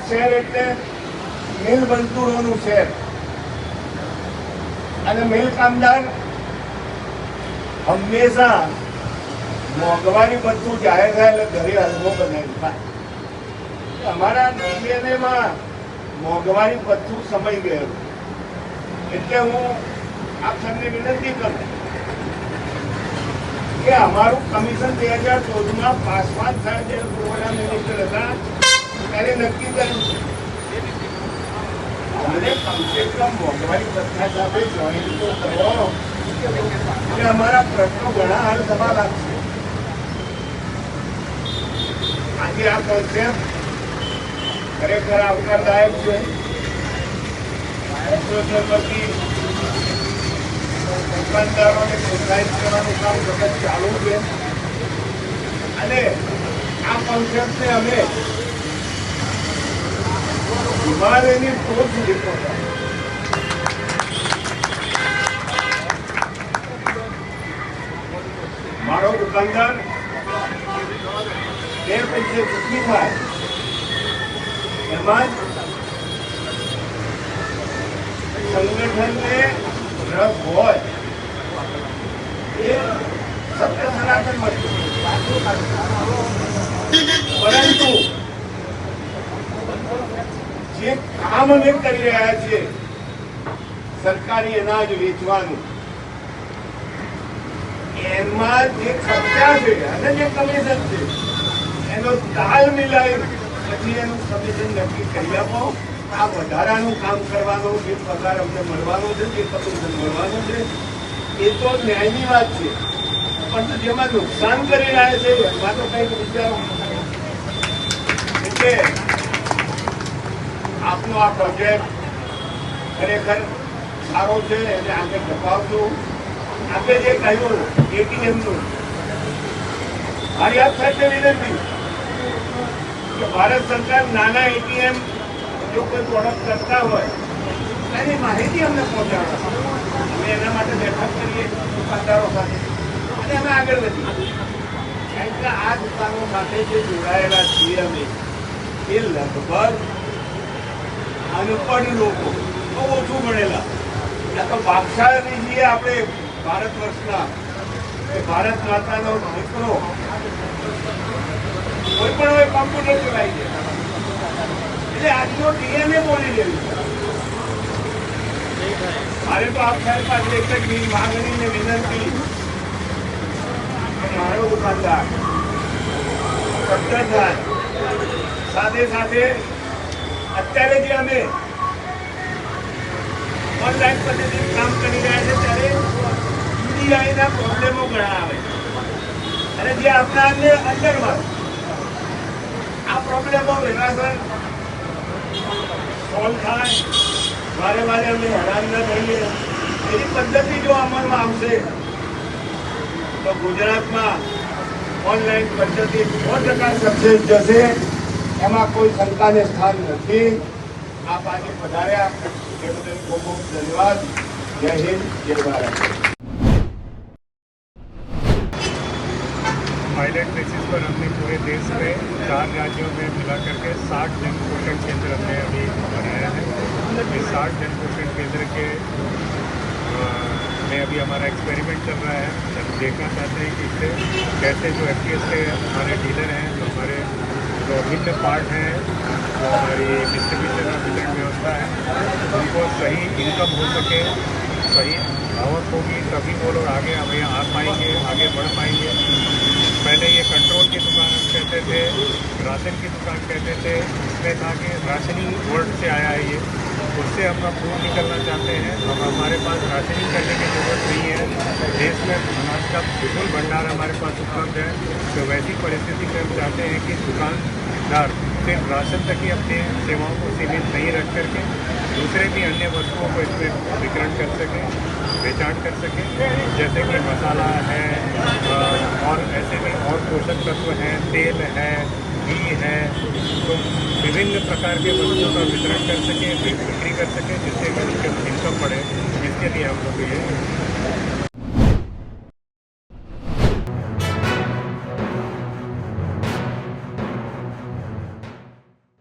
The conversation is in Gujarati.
શહેર એટલે મિલ મજદૂરોનું શહેર અને મિલ કામદાર હંમેશા મોંઘવારી બધું જાહેર થાય એટલે ઘરે હલવો બનાવી થાય. અમારા ડીએનએમાં મોંઘવારી બધું સમય ગયેલું એટલે હું આપ સૌને વિનંતી કરું કે અમારું કમિશન 2014માં પાસવાન સાહેબ જ્યારે પુરવઠા મિનિસ્ટર હતા ત્યારે નક્કી કર્યું છે અમને કમસે કમ મોંઘવારી પ્રશ્ન સાથે જોઈન તો કરો અને અમારા પ્રશ્નો ઘણા હલ થવા લાગશે. આજે આ કોન્સેપ્ટ ખરેખર આવકારદાયક છે. દુકાનદારોને પ્રોત્સાહિત કરવાનું કામ સતત ચાલુ છે અને આ કોન્સેપ્ટને અમે હિમાલયની ટોચ સુધી પહોંચાડ્યું. મારો દુકાનદાર 2 પૈસે સુખી થાય એમાં સંગઠનને રસ હોય એ સત્ય સનાતન વસ્તુ, પરંતુ જે કામ અમે કરી રહ્યા છીએ સરકારી અનાજ વેચવાનું એમાં જે ખર્ચા છે અને જે કમિશન છે એનો તાલ મિલાવી પછી એનું કમિશન નક્કી કરી આપો. આ વધારાનું કામ કરવાનું, જે પગાર અમને મળવાનો છે, જે કમિશન મળવાનું છે એ તો ન્યાયની વાત છે, પણ જેમાં નુકસાન કરી રહ્યા છે એમાં તો કંઈક વિચારો. એટલે આપનો આ પ્રોજેક્ટ ખરેખર સારો છે, એને આગળ ધપાવજો. આપણે જે કહ્યું એટીએમનું, મારી આપ સાથે વિનંતી કે ભારત સરકાર નાના એટીએમ જો કોઈ પ્રોડક્ટ કરતા હોય એની માહિતી અમને પહોંચાડો. અમે એના માટે બેઠક કરીએ દુકાનદારો સાથે અને અમે આગળ વધીએ. કારણ કે આ દુકાનો સાથે જે જોડાયેલા છીએ અમે એ લગભગ અનપઢ લોકો, બહુ ઓછું ભણેલા, આ તો ભાગશાળી છીએ આપણે ભારત વર્ષના, ભારત માતાનો દીકરો કોઈ પણ હોય કોમ્પ્યુટર ચલાવી દે. એટલે આજનો ડીએનએ બોલી રહ્યું છે. મારે તો આપ સાહેબ પાસે એક જ માંગણી ને વિનંતી, મારો દુકાનદાર સત્તર થાય સાથે સાથે અત્યારે જે અમે ઓનલાઈન પદ્ધતિ કામ કરી રહ્યા છે ત્યારે યુડીઆઈના પ્રોબ્લેમો ઘણા આવે અને જે આપણાને અંદરમાં આ પ્રોબ્લેમો વેરાસર સોલ્વ થાય, વારે વારે અમે હેરાન ન થઈએ એની પદ્ધતિ જો અમલમાં આવશે તો ગુજરાતમાં ઓનલાઈન પદ્ધતિ 100% સક્સેસ જશે. એમાં કોઈ શંકાને સ્થાન નથી. આપ આજે પધાર્યા એ બદલ ખૂબ ખૂબ ધન્યવાદ. જય હિન્દ, જય ભારત. पायलट बेसिस पर हमने पूरे देश में 4 राज्यों में मिला करके 60 जन पोषण केंद्र हमने अभी बनाया है. ये 60 जन पोषण केंद्र के में अभी हमारा एक्सपेरिमेंट चल रहा है. हम देखना चाहते हैं कि इससे कैसे जो एफटीएस के हमारे डीलर हैं, जो हमारे जो भिन्न पार्ट हैं, जो हमारी डिस्ट्रीब्यूशन और वितरण व्यवस्था है, उनको सही इनकम हो सके, सही आवक होगी, तभी वो लोग आगे अब यहाँ आ पाएंगे, आगे बढ़ पाएंगे. पहले ये कंट्रोल की दुकान हम कहते थे, राशन की दुकान कहते थे, इसमें था कि राशनिंग वर्ड से आया है ये, उससे हम अब दूर निकलना चाहते हैं. अब हमारे पास राशनिंग करने की ज़रूरत नहीं है. देश में अनाज का विपुल भंडार हमारे पास उपलब्ध है. तो वैसी परिस्थिति में हम चाहते हैं कि दुकानदार सिर्फ राशन तक ही अपनी सेवाओं को सीमित नहीं रख करके दूसरे भी अन्य वस्तुओं को इसमें वितरण कर सकें, बेचान कर सकें. जैसे कि मसाला है और ऐसे में और पोषक तत्व हैं, तेल है, घी है, तो विभिन्न प्रकार के वस्तुओं का वितरण कर सकें, बिक्री कर सकें, जिससे कि उनके इनकम बढ़े. इसके लिए हम लोग ये